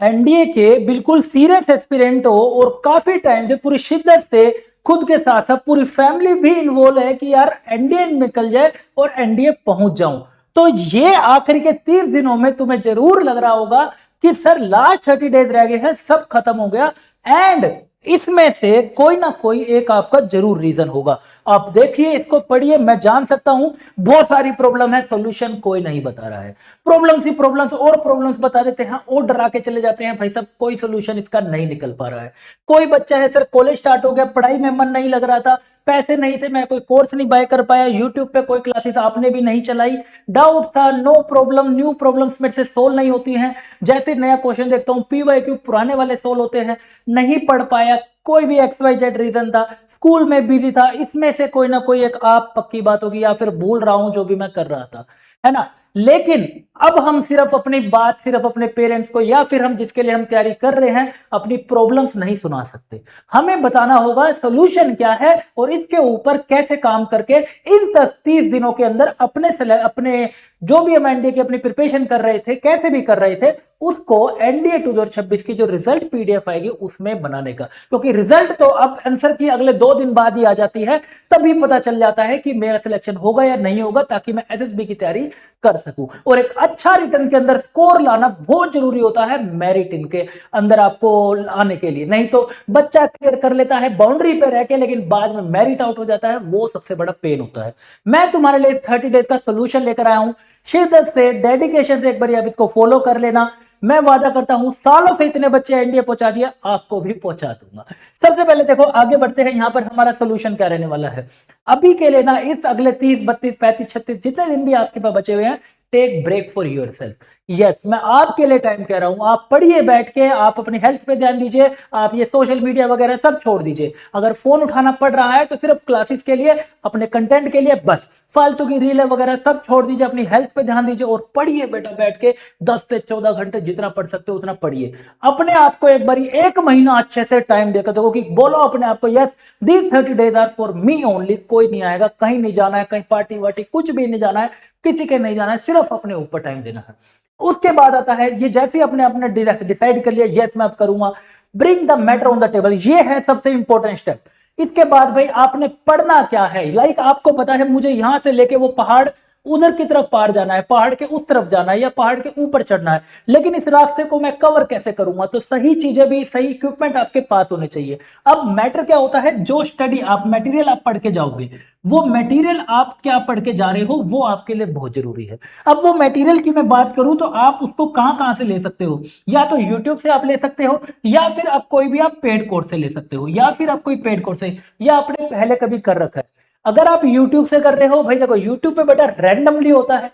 NDA के बिल्कुल serious aspirant हो और काफी टाइम से पूरी शिद्दत से खुद के साथ साथ पूरी फैमिली भी इन्वॉल्व है कि यार एनडीए निकल जाए और एनडीए पहुंच जाऊं। तो ये आखिरी के 30 दिनों में तुम्हें जरूर लग रहा होगा कि सर लास्ट 30 डेज रह गए हैं, सब खत्म हो गया। एंड इसमें से कोई ना कोई एक आपका जरूर रीजन होगा। आप देखिए, इसको पढ़िए, मैं जान सकता हूं बहुत सारी प्रॉब्लम है, सोल्यूशन कोई नहीं बता रहा है। प्रॉब्लम्स ही प्रॉब्लम्स और प्रॉब्लम्स बता देते हैं और डरा के चले जाते हैं, भाई साहब कोई सोल्यूशन इसका नहीं निकल पा रहा है। कोई बच्चा है सर, कॉलेज स्टार्ट हो गया, पढ़ाई में मन नहीं लग रहा था, पैसे नहीं थे, मैं कोई कोर्स नहीं बाय कर पाया, यूट्यूब पे कोई क्लासेस आपने भी नहीं चलाई, डाउट था, नो प्रॉब्लम, न्यू प्रॉब्लम्स मेरे से सोल्व नहीं होती हैं, जैसे नया क्वेश्चन देखता हूं पीवाईक्यू पुराने वाले सोल्व होते हैं, नहीं पढ़ पाया, कोई भी एक्स वाई जेड रीजन था, स्कूल में बिजी था, इसमें से कोई ना कोई एक आप पक्की बात होगी या फिर भूल रहा हूं जो भी मैं कर रहा था, है ना। लेकिन अब हम सिर्फ अपनी बात सिर्फ अपने पेरेंट्स को या फिर हम जिसके लिए हम तैयारी कर रहे हैं अपनी प्रॉब्लम्स नहीं सुना सकते। हमें बताना होगा सोल्यूशन क्या है और इसके ऊपर कैसे काम करके इन 30 दिनों के अंदर अपने जो भी हम एनडीए की अपनी प्रिपरेशन कर रहे थे, कैसे भी कर रहे थे, उसको एनडीए 2026 की जो रिजल्ट पीडीएफ आएगी उसमें बनाने का। क्योंकि रिजल्ट तो अब आंसर की अगले 2 दिन बाद ही आ जाती है, तभी पता चल जाता है कि मेरा सिलेक्शन होगा या नहीं होगा, ताकि मैं एसएसबी की तैयारी कर सकूं। और एक अच्छा रिटर्न के अंदर स्कोर लाना बहुत जरूरी होता है मेरिट इनके अंदर आपको आने के लिए। नहीं तो बच्चा क्लियर कर लेता है बाउंड्री पे रह के, लेकिन बाद में मेरिट आउट हो जाता है, वो सबसे बड़ा पेन होता है। मैं तुम्हारे लिए 30 डेज का सोल्यूशन लेकर आया हूं, शिद्दत से डेडिकेशन से एक बार आप इसको फॉलो कर लेना। मैं वादा करता हूं सालों से इतने बच्चे एनडीए पहुंचा दिया, आपको भी पहुंचा दूंगा। सबसे पहले देखो आगे बढ़ते हैं, यहां पर हमारा सोल्यूशन क्या रहने वाला है। अभी के लिए ना इस अगले 30 32 35 36 जितने दिन भी आपके पास बचे हुए हैं, take break for yourself. Yes, मैं आपके लिए टाइम कह रहा हूं, आप पढ़िए बैठ के, आप अपनी हेल्थ पे ध्यान दीजिए, आप ये सोशल मीडिया वगैरह सब छोड़ दीजिए। अगर फोन उठाना पड़ रहा है तो सिर्फ क्लासेस के लिए, अपने कंटेंट के लिए बस, फालतू की रील वगैरह सब छोड़ दीजिए, अपनी हेल्थ पे ध्यान दीजिए और पढ़िए बेटा बैठ के 10 से 14 घंटे जितना पढ़ सकते हो उतना पढ़िए। अपने आप को एक बार 1 महीना अच्छे से टाइम देकर देखो कि बोलो अपने आप को, yes these 30 days are for me only. कोई नहीं आएगा, कहीं नहीं जाना है, कहीं पार्टी वार्टी कुछ भी नहीं जाना है, किसी के नहीं जाना है, सिर्फ अपने ऊपर टाइम देना है। उसके बाद आता है ये, जैसे ही अपने डिसाइड कर लिया यस मैं अब करूंगा, bring the matter on the table, ये है सबसे इंपॉर्टेंट स्टेप। इसके बाद भाई आपने पढ़ना क्या है, लाइक आपको पता है मुझे यहां से लेके वो पहाड़ उधर की तरफ पार जाना है, पहाड़ के उस तरफ जाना है या पहाड़ के ऊपर चढ़ना है, लेकिन इस रास्ते को मैं कवर कैसे करूंगा। तो सही चीजें भी, सही इक्विपमेंट आपके पास होने चाहिए। अब मैटर क्या होता है, जो स्टडी आप मटेरियल आप पढ़ के जाओगे, वो मटेरियल आप क्या पढ़ के जा रहे हो वो आपके लिए बहुत जरूरी है। अब वो मटेरियल की मैं बात करूं तो आप उसको कहां कहां से ले सकते हो, या तो यूट्यूब से आप ले सकते हो, या फिर आप कोई भी आप पेड कोर्स से ले सकते हो, या फिर आप कोई पेड कोर्स से, या आपने पहले कभी कर रखा है। अगर आप YouTube से कर रहे हो, भाई देखो YouTube पे बेटा रैंडमली होता है,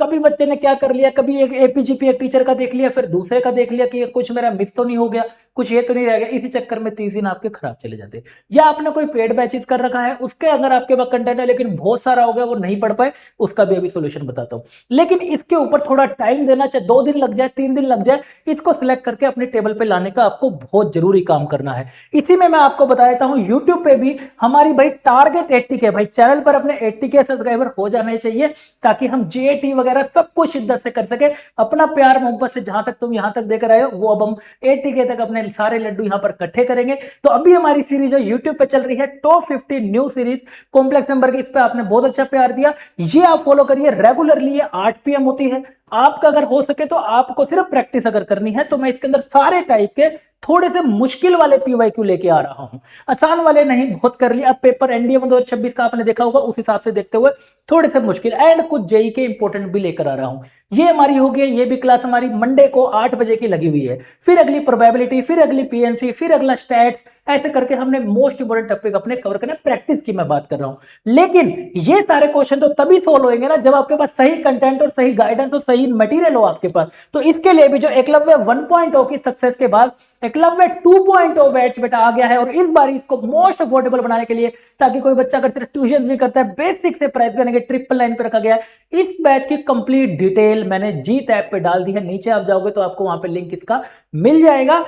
कभी बच्चे ने क्या कर लिया, कभी एक एपीजीपी एक टीचर का देख लिया, फिर दूसरे का देख लिया कि कुछ मेरा मिस तो नहीं हो गया, कुछ ये तो नहीं रह गया, इसी चक्कर में 30 दिन आपके खराब चले जाते। या आपने कोई पेड बैचेस कर रखा है, उसके अगर आपके पास कंटेंट है लेकिन बहुत सारा हो गया, वो नहीं पढ़ पाए, उसका भी अभी सोल्यूशन बताता हूं। लेकिन इसके ऊपर थोड़ा टाइम देना, चाहे 2 दिन लग जाए 3 दिन लग जाए, इसको सिलेक्ट करके अपने टेबल पे लाने का आपको बहुत जरूरी काम करना है। इसी में मैं आपको बता देता हूं, यूट्यूब पे भी हमारी भाई टारगेट 80K, भाई चैनल पर अपने 80K सब्सक्राइबर हो जाने चाहिए, ताकि हम जेटी वगैरह सब कुछ शिद्दत से कर सके। अपना प्यार मोहब्बत से जहां तक तुम यहां तक देकर आए हो, वो अब हम 80K तक अपने सारे लड्डू यहां पर इकट्ठे करेंगे। तो अभी हमारी सीरीज जो यूट्यूब पे चल रही है, top 50 new series complex number की, इस पे आपने बहुत अच्छा प्यार दिया, ये आप फॉलो करिए रेगुलरली। ये 8 PM होती है। आपका अगर हो सके तो आपको सिर्फ प्रैक्टिस अगर करनी है तो मैं इसके अंदर सारे टाइप के थोड़े से मुश्किल वाले पीवाईक्यू लेके आ रहा हूं, आसान वाले नहीं, बहुत कर लिया। अब पेपर एनडीए 2026 का आपने देखा होगा, उस हिसाब से देखते हुए थोड़े से मुश्किल एंड कुछ जेई के इंपॉर्टेंट भी लेकर आ रहा हूं। ये हमारी हो गई, ये भी क्लास हमारी मंडे को 8 बजे की लगी हुई है। फिर अगली प्रोबेबिलिटी, फिर अगली पीएनसी, फिर अगला स्टैट्स, ऐसे करके हमने मोस्ट इंपोर्टेंट टॉपिक अपने कवर करना। प्रैक्टिस की मैं बात कर रहा हूं, लेकिन ये सारे क्वेश्चन तो तभी सोल्व होंगे ना जब आपके पास सही कंटेंट और सही गाइडेंस और सही मटेरियल हो आपके पास। तो इसके लिए भी जो एकलव्य 1.0 की सक्सेस के बाद एकलव्य 2.0 बैच बेटा आ गया है, और इस बार इसको मोस्ट अफोर्डेबल बनाने के लिए, ताकि कोई बच्चा अगर सिर्फ ट्यूशन भी करता है, बेसिक से प्राइस पे ट्रिपल लाइन पे रखा गया है। इस बैच की कंप्लीट डिटेल मैंने जीत ऐप पे डाल दी है, नीचे आप जाओगे तो आपको वहां पे लिंक इसका मिल जाएगा।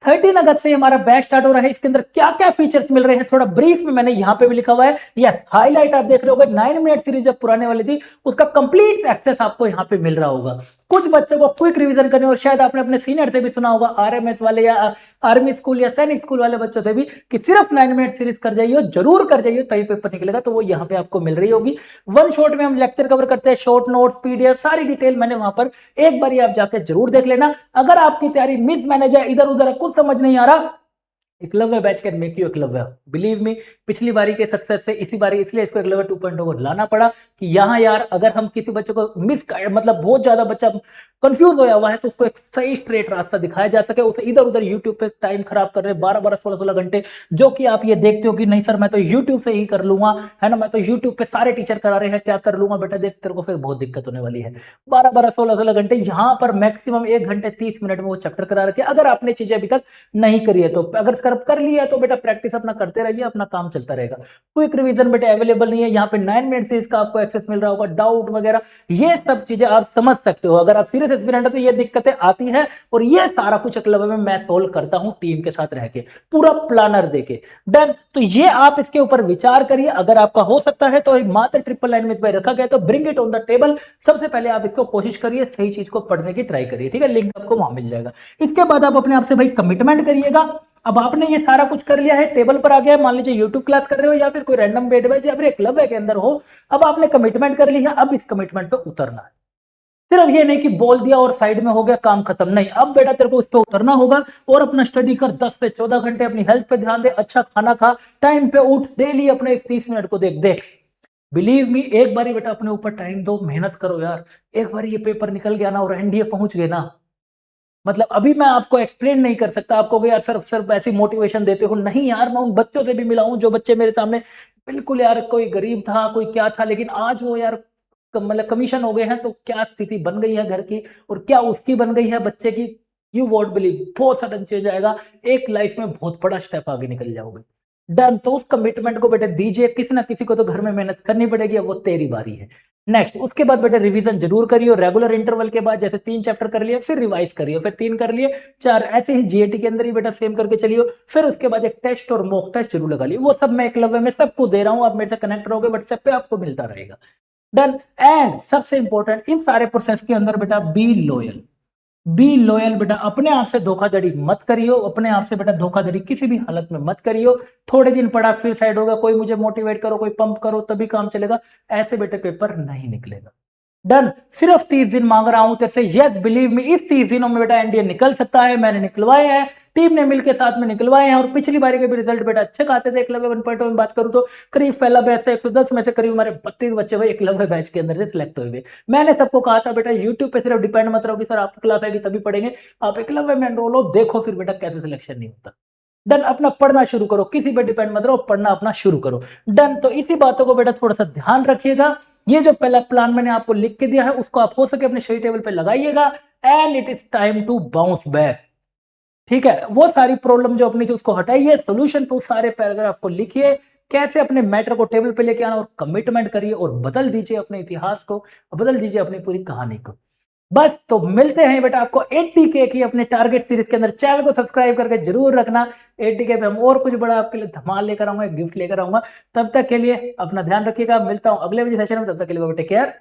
13 अगस्त से हमारा बैच स्टार्ट हो रहा है। इसके अंदर क्या क्या फीचर्स मिल रहे हैं थोड़ा ब्रीफ में मैंने यहाँ पे भी लिखा हुआ है। या हाईलाइट आप देख रहे होगे, 9 मिनट सीरीज जब पुराने वाली थी उसका कंप्लीट एक्सेस आपको यहाँ पे मिल रहा होगा। कुछ बच्चों को क्विक रिवीजन करने, और शायद आपने अपने सीनियर से भी सुना होगा, आरएमएस वाले या आर्मी स्कूल या सैनिक स्कूल वाले बच्चों से भी, कि सिर्फ 9 मिनट सीरीज कर जाइए, जरूर कर जाइए, तभी पेपर निकलेगा। तो वो यहाँ पे आपको मिल रही होगी। वन शॉट में हम लेक्चर कवर करते हैं, शॉर्ट नोट्स, पीडीएफ, सारी डिटेल मैंने वहां पर एक बार आप जाके जरूर देख लेना। अगर आपकी तैयारी मिस मैनेज है, इधर उधर कुछ समझ नहीं आ रहा, Eklavya batch can make you Eklavya. Believe me, पिछली बारी के सक्सेस से इसी बारी इसलिए इसको एकलव्य 2.0 को लाना पड़ा कि यहाँ यार अगर हम किसी बच्चे को मिस, मतलब बहुत ज्यादा बच्चा कंफ्यूज होया हुआ है, तो उसको एक सही स्ट्रेट रास्ता दिखाया जा सके। उसे इधर उधर यूट्यूब पे टाइम खराब कर रहे 12-12 16-16 घंटे, जो कि आप ये देखते हो कि नहीं सर मैं तो यूट्यूब से ही कर लूंगा, है ना, मैं तो यूट्यूब पे सारे टीचर करा रहे हैं, क्या कर लूंगा बेटा, देख तेरे को फिर बहुत दिक्कत होने वाली है। 12-12 16-16 घंटे यहाँ पर मैक्सिमम 1 घंटे 30 मिनट में वो चैप्टर करा रखे। अगर आपने चीजें अभी तक नहीं करी है, तो अगर कर लिया है तो बेटा प्रैक्टिस अपना करते रहिए, अपना काम चलता रहेगा। क्विक रिवीजन बेटा अवेलेबल नहीं है यहाँ पे, 9 मिनट से इसका आपको एक्सेस मिल रहा होगा। डाउट वगैरह ये सब चीजें आप समझ सकते हो। अगर आप सीरियस एस्पिरेंट है तो ये दिक्कतें आती हैं, और ये सारा कुछ एकलव्य में मैं सोल्व करता हूं टीम के साथ रह के, पूरा प्लानर देके। डन। तो ये आप इसके ऊपर विचार करिए, अगर आपका हो सकता है तो मात्र 999 में रखा गया तो bring it on the table. सबसे पहले आप इसको कोशिश करिए, सही चीज को पढ़ने की ट्राई करिए, ठीक है, लिंक आपको वहां मिल जाएगा। इसके बाद आप अपने आप से भाई कमिटमेंट करिएगा। अब आपने ये सारा कुछ कर लिया है, टेबल पर आ गया है, मान लीजिए यूट्यूब क्लास कर रहे हो या फिर कोई रैंडम बेड बैच या फिर एक क्लब के अंदर हो, अब आपने कमिटमेंट कर ली है, अब इस कमिटमेंट पे उतरना है। सिर्फ ये नहीं कि बोल दिया और साइड में हो गया काम खत्म, नहीं, अब बेटा तेरे को इस पे उतरना होगा और अपना स्टडी कर, 10 से 14 घंटे अपनी हेल्थ पे ध्यान दे, अच्छा खाना खा, टाइम पे उठ, डेली अपने 30 मिनट को देख देख। बिलीव मी, एक बार बेटा अपने ऊपर टाइम दो, मेहनत करो यार। एक बार ये पेपर निकल गया ना और एनडीए पहुंच गए ना, मतलब अभी मैं आपको एक्सप्लेन नहीं कर सकता। आपको यार सर सिर्फ ऐसी मोटिवेशन देते हो, नहीं यार, मैं उन बच्चों से भी मिला हूं जो बच्चे मेरे सामने बिल्कुल यार कोई गरीब था, कोई क्या था, लेकिन आज वो यार मतलब कमीशन हो गए हैं, तो क्या स्थिति बन गई है घर की और क्या उसकी बन गई है बच्चे की, यू वोंट बिलीव, बहुत सडन चेंज आएगा। एक लाइफ में बहुत बड़ा स्टेप आगे निकल जाओगे। डन। तो उस कमिटमेंट को बेटे दीजिए, किसी ना किसी को तो घर में मेहनत करनी पड़ेगी, अब वो तेरी बारी है। नेक्स्ट, उसके बाद बेटे रिवीजन जरूर करिए, रेगुलर इंटरवल के बाद, जैसे 3 चैप्टर कर लिए फिर रिवाइज करिए, फिर 3 कर लिए 4, ऐसे ही जीएटी के अंदर ही बेटा सेम करके चलिए। फिर उसके बाद एक टेस्ट और मॉक टेस्ट जरूर लगा लिए, वो सब मैं एकलव्य में सबको दे रहा हूं, आप मेरे से कनेक्ट रहोगे व्हाट्सएप पे, आपको मिलता रहेगा। डन। एंड सबसे इंपॉर्टेंट इन सारे प्रोसेस के अंदर बेटा बी लॉयल, बी लॉयल बेटा, अपने आप से धोखाधड़ी मत करियो, अपने आप से बेटा धोखाधड़ी किसी भी हालत में मत करियो। थोड़े दिन पढ़ा फिर साइड होगा, कोई मुझे मोटिवेट करो, कोई पंप करो तभी काम चलेगा, ऐसे बेटे पेपर नहीं निकलेगा। डन। सिर्फ 30 दिन मांग रहा हूं तेरे से, यस बिलीव मी, इस 30 दिनों में बेटा एनडीए निकल सकता है, मैंने निकलवाए हैं, टीम ने मिलकर साथ में निकलवाए हैं, और पिछली बारी के भी रिजल्ट बेटा अच्छे खासे थे। एकलव्य 1.0 में बात करूं तो करीब पहला बैच से 110 में से करीब हमारे 32 बच्चे हुए एकलव्य बैच के अंदर से सिलेक्ट हुए। मैंने सबको कहा था बेटा यूट्यूब पे सिर्फ डिपेंड मत रहो कि सर आपकी क्लास आएगी तभी पढ़ेंगे, आप एकलव्य में एनरोल हो, देखो फिर बेटा कैसे सिलेक्शन नहीं होता। डन। अपना पढ़ना शुरू करो, किसी पे डिपेंड मत रहो, पढ़ना अपना शुरू करो। डन। तो इसी बातों को बेटा थोड़ा सा ध्यान रखिएगा। ये जो पहला प्लान मैंने आपको लिख के दिया है उसको आप हो सके अपने स्टडी टेबल पे लगाइएगा, and it is time to bounce back. ठीक है, वो सारी प्रॉब्लम जो अपनी थी उसको हटाइए, सोल्यूशन पे सारे पैराग्राफ को लिखिए, कैसे अपने मैटर को टेबल पे लेके आना, और कमिटमेंट करिए और बदल दीजिए अपने इतिहास को, बदल दीजिए अपनी पूरी कहानी को। बस, तो मिलते हैं बेटा आपको 80K की अपने टारगेट सीरीज के अंदर। चैनल को सब्सक्राइब करके जरूर रखना, 80K पे हम और कुछ बड़ा आपके लिए धमाल लेकर आऊंगा, गिफ्ट लेकर आऊंगा। तब तक के लिए अपना ध्यान रखिएगा, मिलता हूं अगले सेशन में, तब तक के लिए टेक केयर।